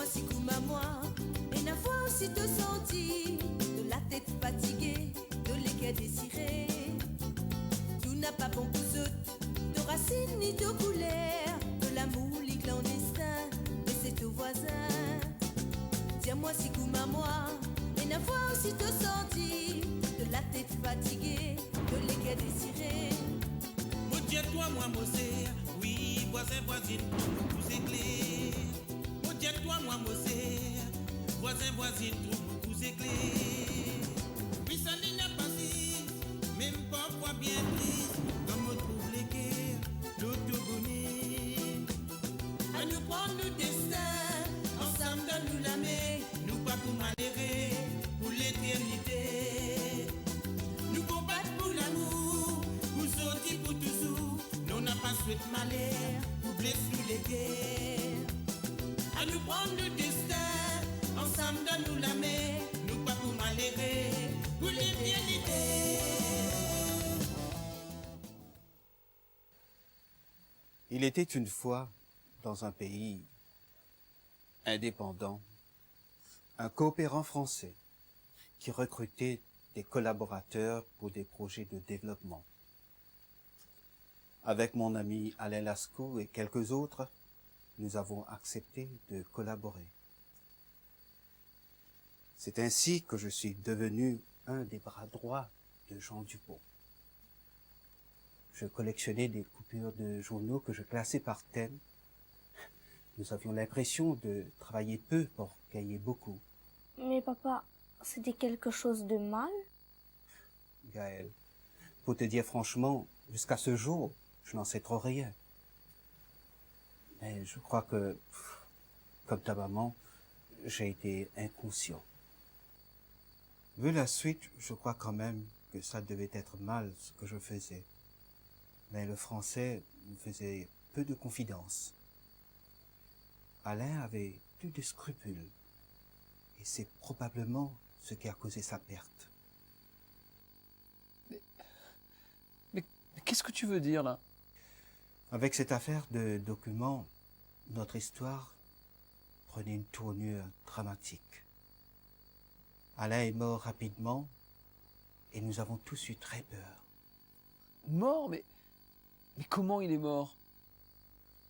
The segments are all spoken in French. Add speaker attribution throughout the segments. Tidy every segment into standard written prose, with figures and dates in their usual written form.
Speaker 1: si comme à moi, et n'a fois aussi te senti, de la tête fatiguée, de l'équerre désirée. Tout n'a pas bon pour autres, de racines ni de couleurs, de l'amour, les clandestins, et c'est au voisin. Tiens-moi si comme à moi, et n'a fois aussi te senti, de la tête fatiguée, de l'équerre désirée.
Speaker 2: Tiens-toi, moi, Mosé, oui, voisin, voisine, trouve vous éclairs. Oh, tiens-toi, moi, Mosé, voisin, voisine, trouve vous éclairs. Oui, ça n'est pas si, même parfois bien triste, comme on trouve les guerres, l'autogonie.
Speaker 1: À nous prendre le destin, ensemble dans nous la main,
Speaker 2: nous pas pour malheureux, pour l'éternité. Nous combattre pour l'amour, pour sortir pour toujours. Nous n'a pas souhaité malheur, pour blesser nous les guerres. À nous prendre le destin, ensemble dans nous la main, nous pas pour malheureux, pour l'éternité.
Speaker 3: Il était une fois, dans un pays indépendant, un coopérant français qui recrutait des collaborateurs pour des projets de développement. Avec mon ami Alain Lascaux et quelques autres, nous avons accepté de collaborer. C'est ainsi que je suis devenu un des bras droits de Jean Dupont. Je collectionnais des coupures de journaux que je classais par thème. Nous avions l'impression de travailler peu pour gagner beaucoup.
Speaker 4: Mais papa, c'était quelque chose de mal?
Speaker 3: Gaël, pour te dire franchement, jusqu'à ce jour, je n'en sais trop rien. Mais je crois que, comme ta maman, j'ai été inconscient. Vu la suite, je crois quand même que ça devait être mal ce que je faisais. Mais le français me faisait peu de confidence. Alain avait plus de scrupules. Et c'est probablement ce qui a causé sa perte.
Speaker 5: Mais qu'est-ce que tu veux dire, là?
Speaker 3: Avec cette affaire de documents, notre histoire prenait une tournure dramatique. Alain est mort rapidement et nous avons tous eu très peur.
Speaker 5: Mort? Mais comment il est mort?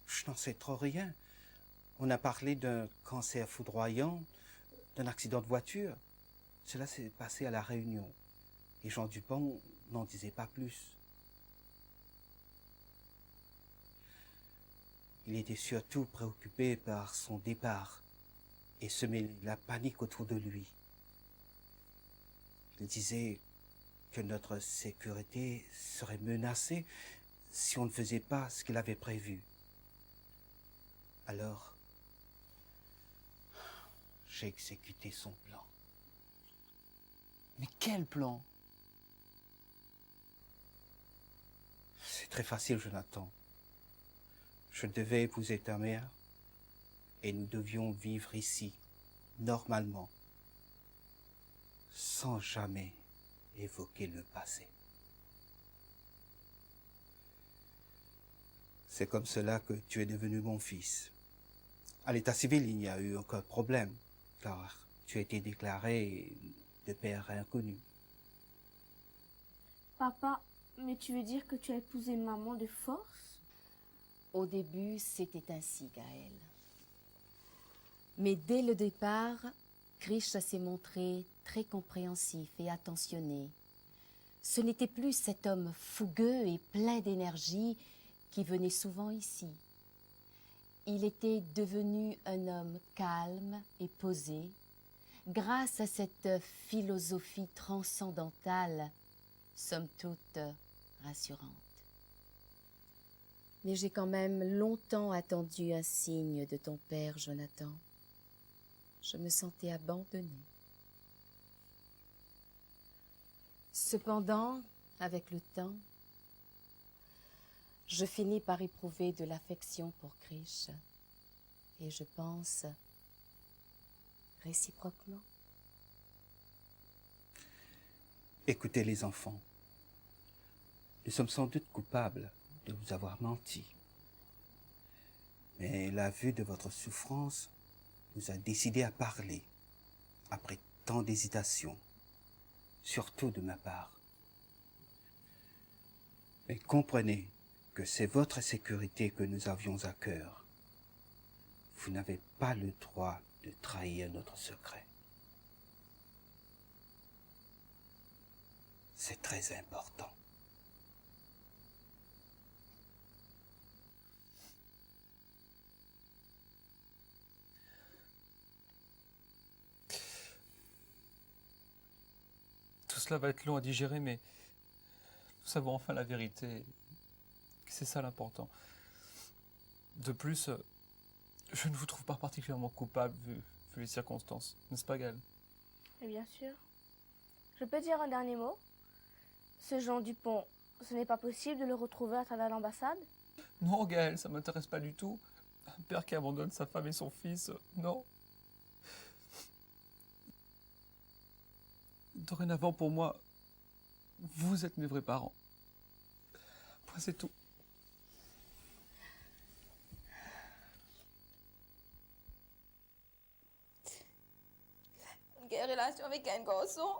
Speaker 3: Je n'en sais trop rien. On a parlé d'un cancer foudroyant, d'un accident de voiture. Cela s'est passé à La Réunion. Et Jean Dupont n'en disait pas plus. Il était surtout préoccupé par son départ et semait la panique autour de lui. Il disait que notre sécurité serait menacée si on ne faisait pas ce qu'il avait prévu. Alors, j'ai exécuté son plan.
Speaker 5: Mais quel plan?
Speaker 3: C'est très facile, Jonathan. Je devais épouser ta mère et nous devions vivre ici, normalement, sans jamais évoquer le passé. C'est comme cela que tu es devenu mon fils. À l'état civil, il n'y a eu aucun problème, car tu as été déclaré de père inconnu.
Speaker 4: Papa, mais tu veux dire que tu as épousé maman de force?
Speaker 6: Au début, c'était ainsi, Gaël. Mais dès le départ, Krisha s'est montré très compréhensif et attentionné. Ce n'était plus cet homme fougueux et plein d'énergie qui venait souvent ici. Il était devenu un homme calme et posé, grâce à cette philosophie transcendantale, somme toute rassurante. Mais j'ai quand même longtemps attendu un signe de ton père, Jonathan. Je me sentais abandonnée. Cependant, avec le temps, je finis par éprouver de l'affection pour Krish, et je pense réciproquement.
Speaker 3: Écoutez les enfants, nous sommes sans doute coupables de vous avoir menti. Mais la vue de votre souffrance nous a décidé à parler, après tant d'hésitations, surtout de ma part. Mais comprenez que c'est votre sécurité que nous avions à cœur. Vous n'avez pas le droit de trahir notre secret. C'est très important.
Speaker 5: Tout cela va être long à digérer, mais nous savons enfin la vérité. C'est ça l'important. De plus, je ne vous trouve pas particulièrement coupable vu les circonstances. N'est-ce pas, Gaël?
Speaker 4: Et bien sûr. Je peux dire un dernier mot? Ce Jean Dupont, ce n'est pas possible de le retrouver à travers l'ambassade?
Speaker 5: Non, Gaël, ça m'intéresse pas du tout. Un père qui abandonne sa femme et son fils, non. Dorénavant, pour moi, vous êtes mes vrais parents. Moi, c'est tout.
Speaker 1: Quelle relation avec un garçon?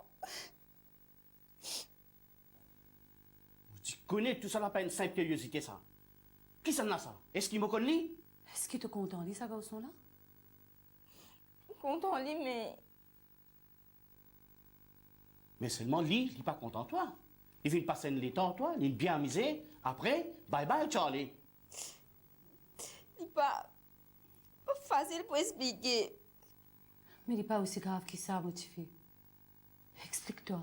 Speaker 7: Tu connais tout ça là, pas une simple curiosité, ça. Qui ça n'a ça? Est-ce qu'il me connaît?
Speaker 8: Est-ce qu'il te content, lui, ça, garçon-là?
Speaker 1: Content, lui, mais...
Speaker 7: Mais seulement lui, il n'est pas content de toi. Il vient passer une temps, toi, il est bien amusé. Après, bye bye, Charlie.
Speaker 1: Il n'est pas facile pour expliquer.
Speaker 8: Mais il n'est pas aussi grave que ça, motivé. Explique-toi.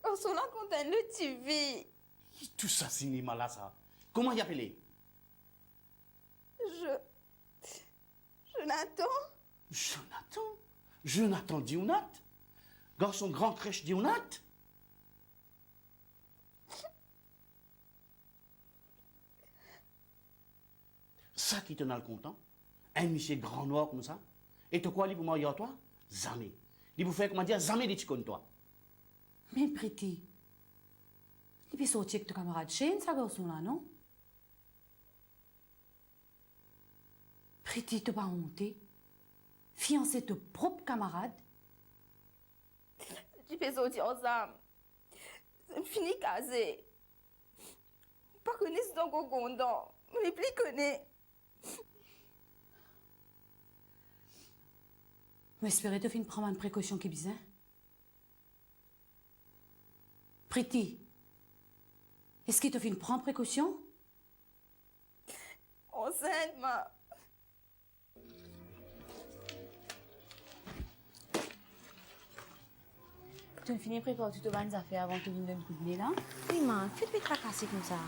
Speaker 1: On s'en a content le TV.
Speaker 7: Tout ça, cinéma là, ça. Comment y appeler?
Speaker 1: Jonathan.
Speaker 7: Jonathan? Jonathan Dionat? Garçon grand crèche Dionat? Ça qui te n'a le content? Un monsieur grand noir comme ça? Et toi quoi, lui pour marier à toi? Jamais. Il vous fait, comment dire, jamais des ticons toi.
Speaker 8: Mais Priti, il peut sortir avec ton camarade Shane, ça, garçon-là, non? Priti, t'as pas honte? Fiancé ton propre camarade?
Speaker 1: Tu peux sortir ensemble. C'est fini casé. Pas connaître ton cocondon. On n'est plus connaît.
Speaker 8: Mais espérez te fin prendre une précaution qui est bizarre. Priti, est-ce qu'il te fin prendre précaution?
Speaker 1: Enceinte, ma.
Speaker 6: Tu as fini de préparer toutes les affaires avant que tu viennes de me coup de nez, là?
Speaker 4: Oui, man, fais-le tracasser comme ça.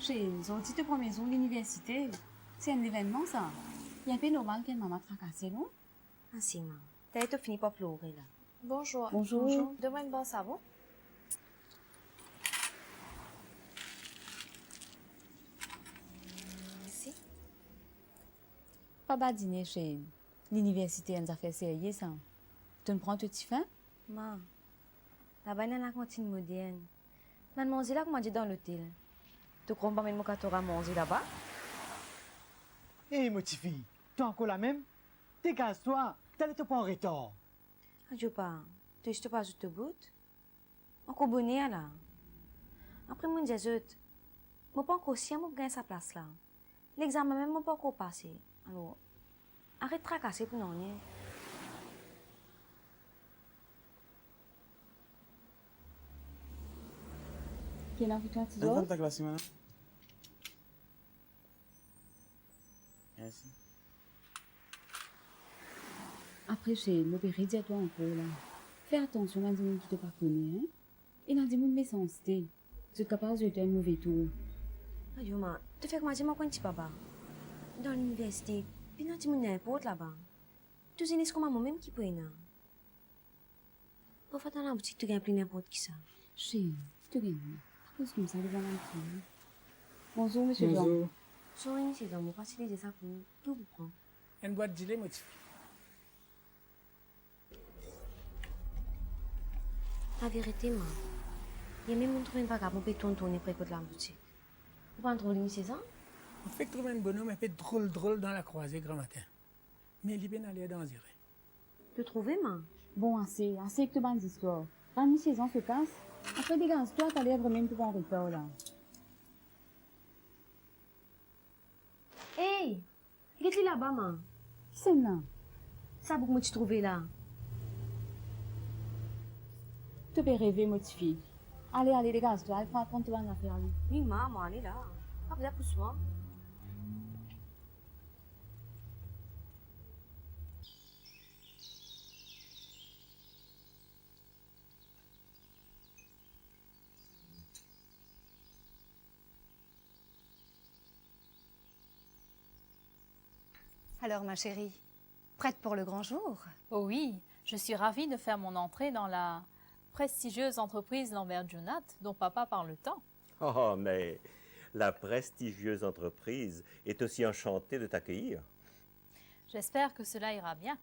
Speaker 6: Chez son petit premier maison de l'université. C'est un événement, ça. Il est un peu normal qu'une maman tracasse, non?
Speaker 4: Ainsi, man. T'as été fini par pleurer, là.
Speaker 9: Bonjour.
Speaker 6: Bonjour.
Speaker 9: Demain, une bonne savon.
Speaker 4: Merci.
Speaker 6: Pas dîner chez l'université, une affaire sérieuse, ça. Tu me prends tout petit fin?
Speaker 4: Man, là-bas, il y a la cantine moderne. Man, manger là, comment dire dans l'hôtel. Tu crois pas même que tu auras mangé là-bas?
Speaker 10: Hé, Motifi, t'es encore la même? Dégage-toi, t'allais te pas en retard.
Speaker 4: Adieu pas. Tu es pas juste au bout. Encore bonnet là. Après, mon Dieu, je pas encore si je gagne sa place là. L'examen même pas encore passé. Alors, arrête de tracasser pour nous.
Speaker 6: Quelle heure toi, tu
Speaker 11: Dans ta classe, madame. Merci.
Speaker 6: Après, chez l'opéra, dis-toi un peu, là. Fais attention à des gens qui te pas connaissent, hein. Et dans des gens de méchanceté. Tu es capable de te un mauvais tour.
Speaker 4: Adieu, ma. Tu fais comment dire, moi, quand tu papa? Dans l'université, puis dans le n'importe là-bas. Tu sais, c'est comme moi-même qui peut y aller. Parfois, dans la boutique, tu gagnes plus n'importe qui ça.
Speaker 6: Chez, tu gagnes. Pas comme ça devant l'enfant. Bonjour, monsieur Jean.
Speaker 11: Bonjour.
Speaker 4: Sorin, c'est dans mon facilité ça pour tout vous prendre.
Speaker 10: Une boîte de gilet, Motifi.
Speaker 4: La vérité, moi, il y a même trouvé un vagabond qui tourner près de la boutique. Vous pas un drôle c'est ça?
Speaker 10: On fait que trouver un bonhomme un peu drôle dans la croisée grand matin.
Speaker 9: mais il est bien allé danser.
Speaker 4: Te trouver, main?
Speaker 8: Bon, assez que tu bandes d'histoire. Quand une saison se casse, après des gants, toi, t'as l'air même pour en retard, là.
Speaker 4: Hey! Qu'est-ce qu'il là-bas, main?
Speaker 8: Qui c'est là?
Speaker 4: Ça, pour me te trouver là.
Speaker 8: Tu peux rêver, ma petite fille. Allez, les gars, toi, prends toi en affaire, lui.
Speaker 4: Oui, maman, allez là. Pas besoin pour soi.
Speaker 12: Alors, ma chérie, prête pour le grand jour?
Speaker 13: Oh oui, je suis ravie de faire mon entrée dans la prestigieuse entreprise Lambert Junat dont papa parle tant.
Speaker 14: Oh, mais la prestigieuse entreprise est aussi enchantée de t'accueillir.
Speaker 13: J'espère que cela ira bien.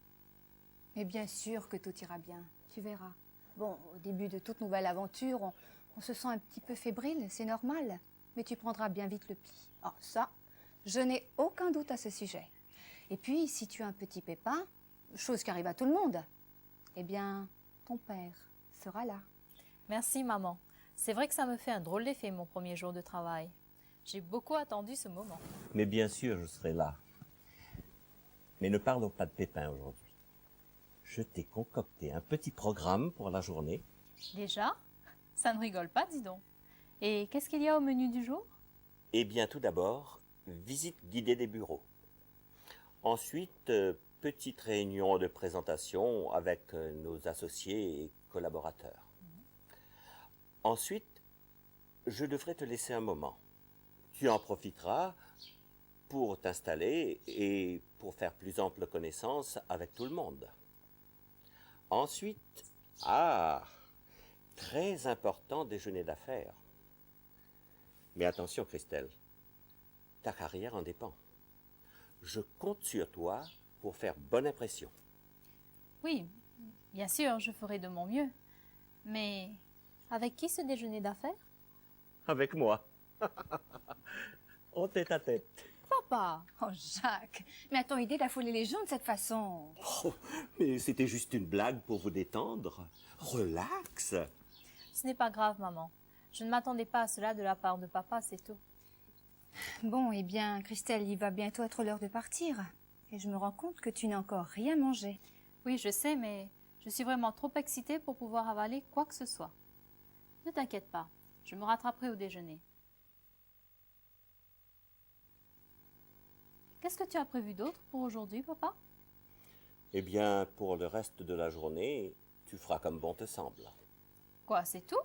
Speaker 12: Mais bien sûr que tout ira bien, tu verras. Bon, au début de toute nouvelle aventure, on se sent un petit peu fébrile, c'est normal. Mais tu prendras bien vite le pli. Oh, ça, je n'ai aucun doute à ce sujet. Et puis, si tu as un petit pépin, chose qui arrive à tout le monde, eh bien, ton père sera là.
Speaker 13: Merci, maman. C'est vrai que ça me fait un drôle d'effet mon premier jour de travail. J'ai beaucoup attendu ce moment.
Speaker 14: Mais bien sûr, je serai là. Mais ne parlons pas de Pépin aujourd'hui. Je t'ai concocté un petit programme pour la journée.
Speaker 13: Déjà? Ça ne rigole pas, dis donc. Et qu'est-ce qu'il y a au menu du jour?
Speaker 14: Eh bien, tout d'abord, visite guidée des bureaux. Ensuite, petite réunion de présentation avec nos associés et collaborateurs. Ensuite, je devrais te laisser un moment. Tu en profiteras pour t'installer et pour faire plus ample connaissance avec tout le monde. Ensuite, très important déjeuner d'affaires. Mais attention, Christelle, ta carrière en dépend. Je compte sur toi pour faire bonne impression.
Speaker 13: Oui, bien sûr, je ferai de mon mieux. Mais avec qui ce déjeuner d'affaires?
Speaker 14: Avec moi. En tête à tête.
Speaker 12: Papa! Oh, Jacques, mais à ton idée d'affoler les gens de cette façon?
Speaker 14: Oh, mais c'était juste une blague pour vous détendre. Relax.
Speaker 13: Ce n'est pas grave, maman. Je ne m'attendais pas à cela de la part de papa, c'est tout.
Speaker 12: Bon, eh bien, Christelle, il va bientôt être l'heure de partir. Et je me rends compte que tu n'as encore rien mangé.
Speaker 13: Oui, je sais, mais je suis vraiment trop excitée pour pouvoir avaler quoi que ce soit. Ne t'inquiète pas, je me rattraperai au déjeuner. Qu'est-ce que tu as prévu d'autre pour aujourd'hui, papa?
Speaker 14: Eh bien, pour le reste de la journée, tu feras comme bon te semble.
Speaker 13: Quoi, c'est tout?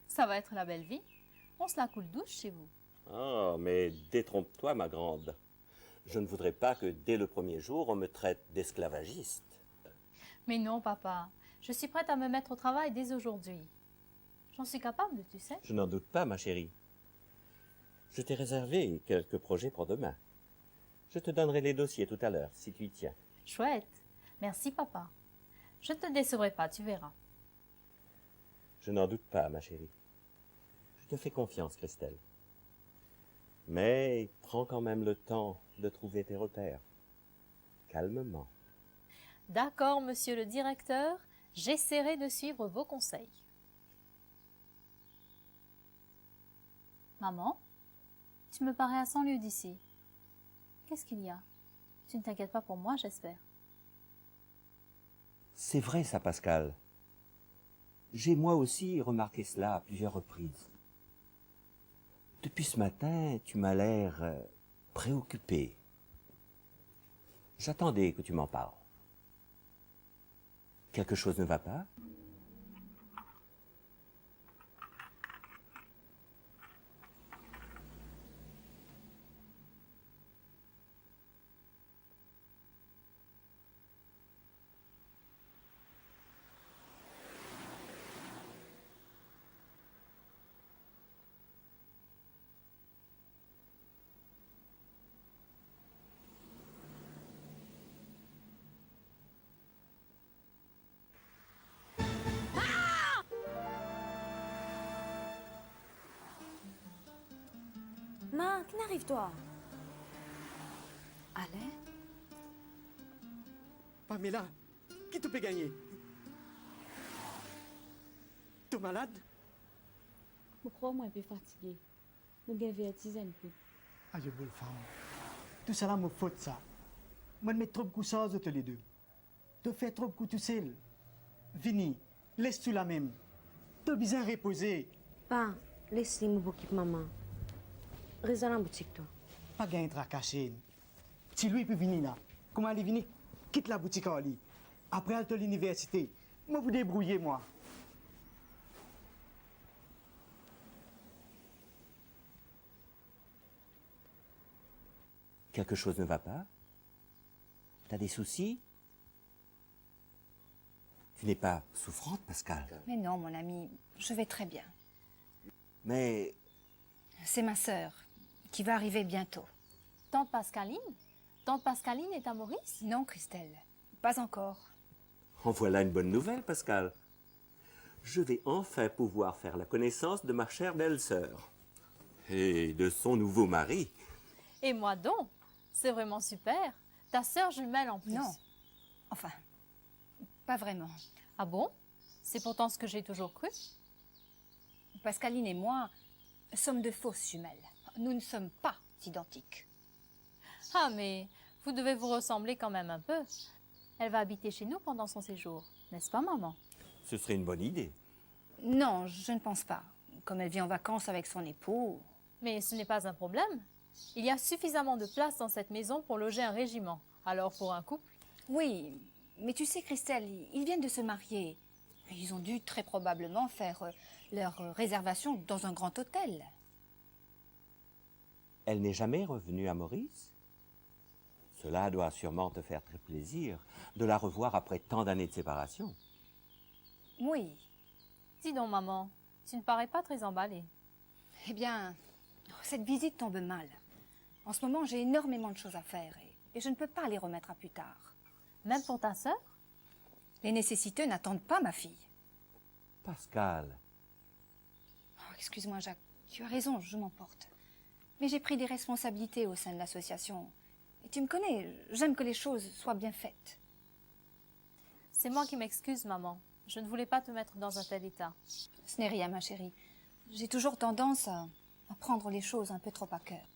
Speaker 13: Ça va être la belle vie. On se la coule douce chez vous.
Speaker 14: Oh, mais détrompe-toi, ma grande. Je ne voudrais pas que dès le premier jour, on me traite d'esclavagiste.
Speaker 13: Mais non, papa. Je suis prête à me mettre au travail dès aujourd'hui. J'en suis capable, tu sais.
Speaker 14: Je n'en doute pas, ma chérie. Je t'ai réservé quelques projets pour demain. Je te donnerai les dossiers tout à l'heure, si tu y tiens.
Speaker 13: Chouette. Merci, papa. Je ne te décevrai pas, tu verras.
Speaker 14: Je n'en doute pas, ma chérie. Je te fais confiance, Christelle. Mais prends quand même le temps de trouver tes repères. Calmement.
Speaker 13: D'accord, monsieur le directeur. J'essaierai de suivre vos conseils. Maman, tu me parais à 100 lieues d'ici. Qu'est-ce qu'il y a? Tu ne t'inquiètes pas pour moi, j'espère.
Speaker 14: C'est vrai, ça, Pascal. J'ai moi aussi remarqué cela à plusieurs reprises. Depuis ce matin, tu m'as l'air préoccupé. J'attendais que tu m'en parles. Quelque chose ne va pas?
Speaker 4: Ma, qui n'arrive toi?
Speaker 12: Allez.
Speaker 10: Pamela, qui te peut gagner? T'es malade?
Speaker 6: Je crois que je suis fatiguée. Je suis vertige un peu.
Speaker 10: Ah, je veux le faire. Tout ça là, me faute ça. Moi, je mets trop de coups sans tous les deux. Tu fais trop de coups tout seul. Vini, laisse-tu la même. Tu as besoin de reposer.
Speaker 4: Pa, laisse-les m'occuper maman. Reste dans la boutique, toi.
Speaker 10: Pas gain de caché. Si lui peut venir là, comment aller venir? Quitte la boutique en lit. Après, elle te l'université. Moi, vous débrouillez, moi.
Speaker 14: Quelque chose ne va pas? T'as des soucis? Tu n'es pas souffrante, Pascal.
Speaker 12: Mais non, mon ami, je vais très bien.
Speaker 14: Mais
Speaker 12: C'est ma sœur, qui va arriver bientôt.
Speaker 13: Tante Pascaline? Tante Pascaline est à Maurice?
Speaker 12: Non, Christelle, pas encore.
Speaker 14: en voilà une bonne nouvelle, Pascal. Je vais enfin pouvoir faire la connaissance de ma chère belle-sœur. Et de son nouveau mari.
Speaker 13: Et moi donc? C'est vraiment super. Ta sœur jumelle en plus.
Speaker 12: Non. Enfin, pas vraiment.
Speaker 13: Ah bon? C'est pourtant ce que j'ai toujours cru.
Speaker 12: Pascaline et moi sommes de fausses jumelles. Nous ne sommes pas identiques.
Speaker 13: Ah mais vous devez vous ressembler quand même un peu. Elle va habiter chez nous pendant son séjour, n'est-ce pas maman?
Speaker 14: Ce serait une bonne idée.
Speaker 12: Non, je ne pense pas. Comme elle vit en vacances avec son époux...
Speaker 13: Mais ce n'est pas un problème. Il y a suffisamment de place dans cette maison pour loger un régiment. Alors pour un couple?
Speaker 12: Oui, mais tu sais Christelle, ils viennent de se marier. Ils ont dû très probablement faire leur réservation dans un grand hôtel.
Speaker 14: Elle n'est jamais revenue à Maurice? Cela doit sûrement te faire très plaisir de la revoir après tant d'années de séparation.
Speaker 12: Oui.
Speaker 13: Dis donc maman, tu ne parais pas très emballée.
Speaker 12: Eh bien, cette visite tombe mal. En ce moment, j'ai énormément de choses à faire et je ne peux pas les remettre à plus tard.
Speaker 13: Même pour ta sœur?
Speaker 12: Les nécessiteux n'attendent pas ma fille.
Speaker 14: Pascal.
Speaker 12: Oh, excuse-moi Jacques, tu as raison, je m'emporte. Mais j'ai pris des responsabilités au sein de l'association. Et tu me connais, j'aime que les choses soient bien faites.
Speaker 13: C'est moi qui m'excuse maman. Je ne voulais pas te mettre dans un tel état.
Speaker 12: Ce n'est rien ma chérie. J'ai toujours tendance à prendre les choses un peu trop à cœur.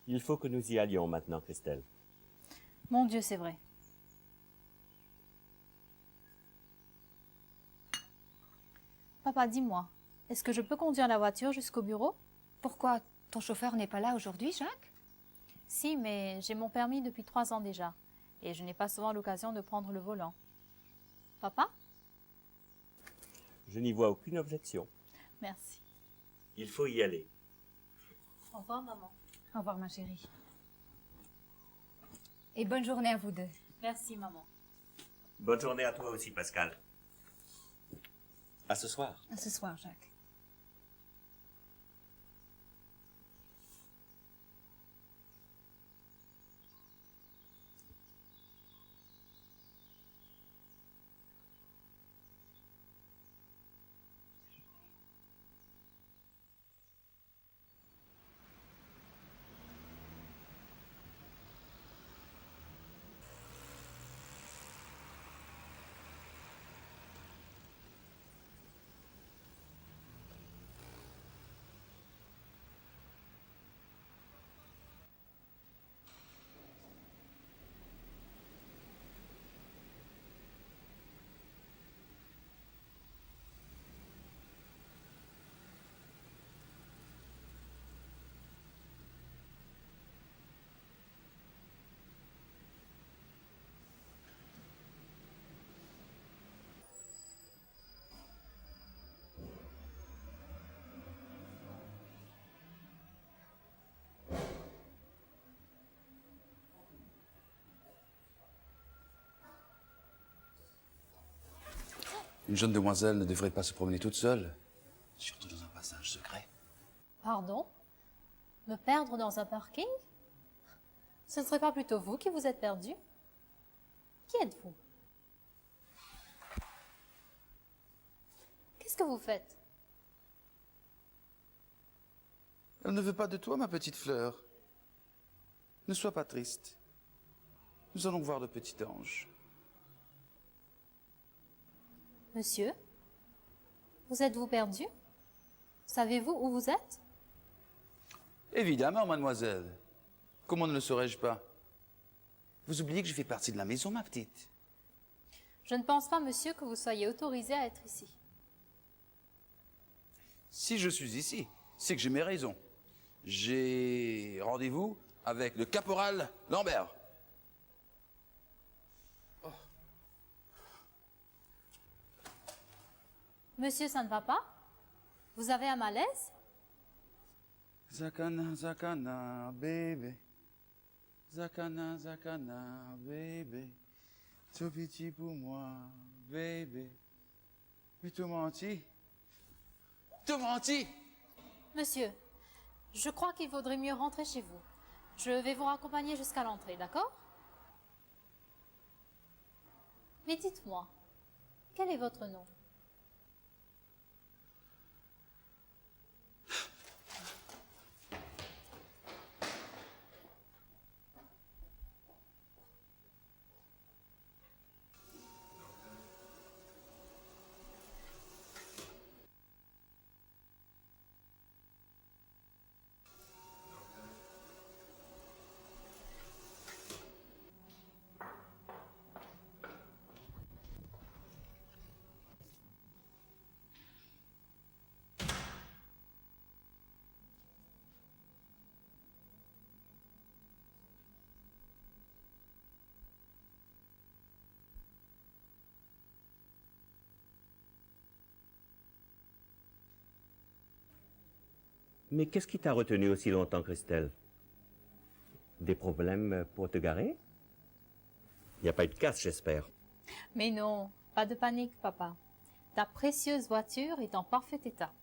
Speaker 14: Il faut que nous y allions maintenant, Christelle.
Speaker 13: Mon Dieu, c'est vrai. Papa, dis-moi, est-ce que je peux conduire la voiture jusqu'au bureau?
Speaker 12: Pourquoi? Ton chauffeur n'est pas là aujourd'hui, Jacques?
Speaker 13: Si, mais j'ai mon permis depuis 3 ans déjà. Et je n'ai pas souvent l'occasion de prendre le volant. Papa?
Speaker 14: Je n'y vois aucune objection.
Speaker 13: Merci.
Speaker 14: Il faut y aller.
Speaker 13: Au revoir, maman.
Speaker 12: Au revoir, ma chérie. Et bonne journée à vous deux.
Speaker 13: Merci, maman.
Speaker 14: Bonne journée à toi aussi, Pascal. À ce soir.
Speaker 12: À ce soir, Jacques.
Speaker 9: Une jeune demoiselle ne devrait pas se promener toute seule, surtout dans un passage secret.
Speaker 13: Pardon? Me perdre dans un parking? Ce ne serait pas plutôt vous qui vous êtes perdu? Qui êtes-vous? Qu'est-ce que vous faites?
Speaker 9: Elle ne veut pas de toi, ma petite fleur. Ne sois pas triste. Nous allons voir le petit ange.
Speaker 13: Monsieur, vous êtes-vous perdu? Savez-vous où vous êtes?
Speaker 9: Évidemment, mademoiselle. Comment ne le saurais-je pas? Vous oubliez que je fais partie de la maison, ma petite.
Speaker 13: Je ne pense pas, monsieur, que vous soyez autorisé à être ici.
Speaker 9: Si je suis ici, c'est que j'ai mes raisons. J'ai rendez-vous avec le caporal Lambert.
Speaker 13: Monsieur, ça ne va pas? Vous avez un malaise?
Speaker 9: Zakana, zakana, bébé. Zakana, zakana, bébé. Tout petit pour moi, bébé. Mais tu menti? Tu menti?
Speaker 13: Monsieur, je crois qu'il vaudrait mieux rentrer chez vous. Je vais vous raccompagner jusqu'à l'entrée, d'accord? Mais dites-moi, quel est votre nom?
Speaker 14: Mais qu'est-ce qui t'a retenu aussi longtemps, Christelle? Des problèmes pour te garer? Il n'y a pas eu de casse, j'espère.
Speaker 13: Mais non, pas de panique, papa. Ta précieuse voiture est en parfait état.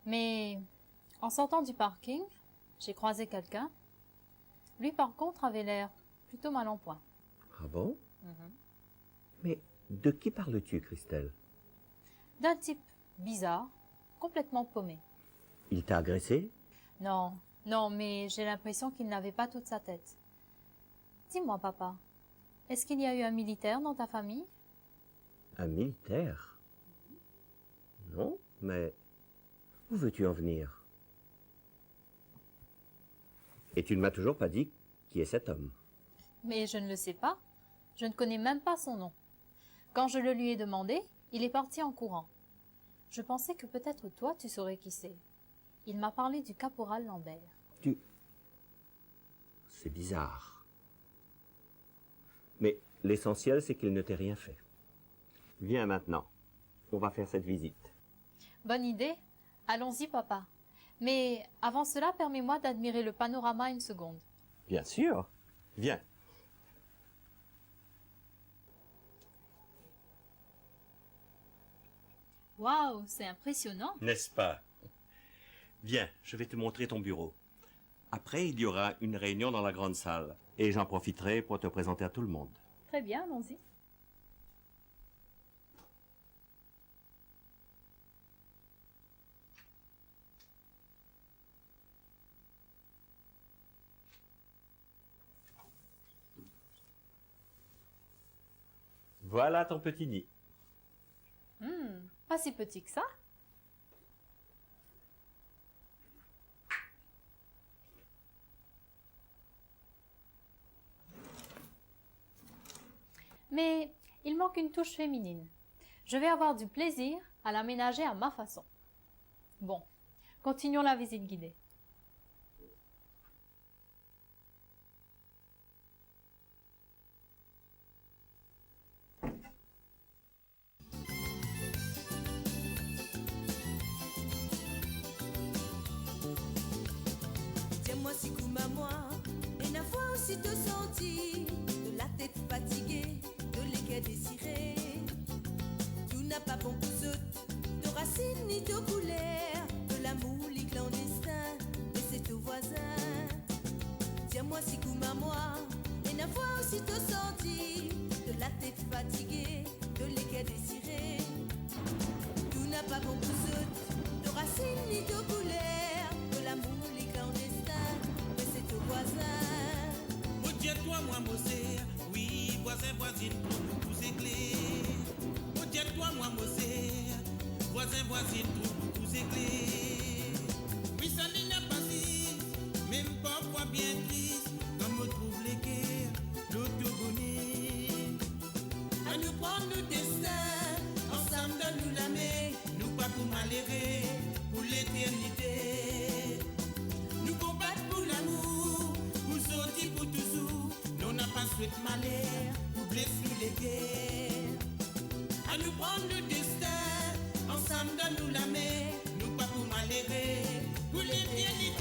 Speaker 13: Mais en sortant du parking, j'ai croisé quelqu'un. Lui, par contre, avait l'air plutôt mal en point.
Speaker 14: Ah bon? Mais de qui parles-tu, Christelle?
Speaker 13: D'un type bizarre, complètement paumé.
Speaker 14: Il t'a agressé?
Speaker 13: Non, non, mais j'ai l'impression qu'il n'avait pas toute sa tête. Dis-moi, papa, est-ce qu'il y a eu un militaire dans ta famille?
Speaker 14: Un militaire? Non, mais où veux-tu en venir? Et tu ne m'as toujours pas dit qui est cet homme.
Speaker 13: Mais je ne le sais pas. Je ne connais même pas son nom. Quand je le lui ai demandé, il est parti en courant. Je pensais que peut-être toi, tu saurais qui c'est. Il m'a parlé du caporal Lambert.
Speaker 14: C'est bizarre. Mais l'essentiel, c'est qu'il ne t'ait rien fait. Viens maintenant. On va faire cette visite.
Speaker 13: Bonne idée. Allons-y, papa. Mais avant cela, permets-moi d'admirer le panorama une seconde.
Speaker 14: Bien sûr. Viens.
Speaker 13: Waouh, c'est impressionnant.
Speaker 14: N'est-ce pas? Viens, je vais te montrer ton bureau. Après, il y aura une réunion dans la grande salle. Et j'en profiterai pour te présenter à tout le monde.
Speaker 13: Très bien, allons-y.
Speaker 14: Voilà ton petit nid.
Speaker 13: Pas si petit que ça. Mais il manque une touche féminine. Je vais avoir du plaisir à l'aménager à ma façon. Bon, continuons la visite guidée.
Speaker 1: Tiens-moi si comme à moi, et la fois aussitôt senti, de la tête fatiguée, de l'équerre désirée. Tout n'a pas bon pour autres, de racines ni de couleurs, de l'amour li clandestin, mais c'est au voisin. Tiens-moi si comme à moi, et la fois aussitôt senti, de la tête fatiguée, de l'équerre désirée. Tout n'a pas bon pour autres, de racines ni de couleurs, de l'amour li clandestin, mais c'est au voisin.
Speaker 2: Oh tiens-toi, moi, Mosé, oui, voisin, voisine, pour nous tous éclairs. Oh tiens-toi, moi Mosé, voisin, voisine, trouve tous éclés. Oui, ça n'a pas si, même parfois bien triste, comme on trouve les guerres, l'autobonnie. À nous prendre le destin, ensemble donne-nous la main, nous pas pour malheureux, pour l'éternité. Nous combattre pour l'amour, pour sortir pour toujours, nous n'a pas souhaité malheur, pour blesser nous les guerres. À nous prendre le destin, ensemble donne-nous la main, nous pas pour malheureux, pour l'éternité.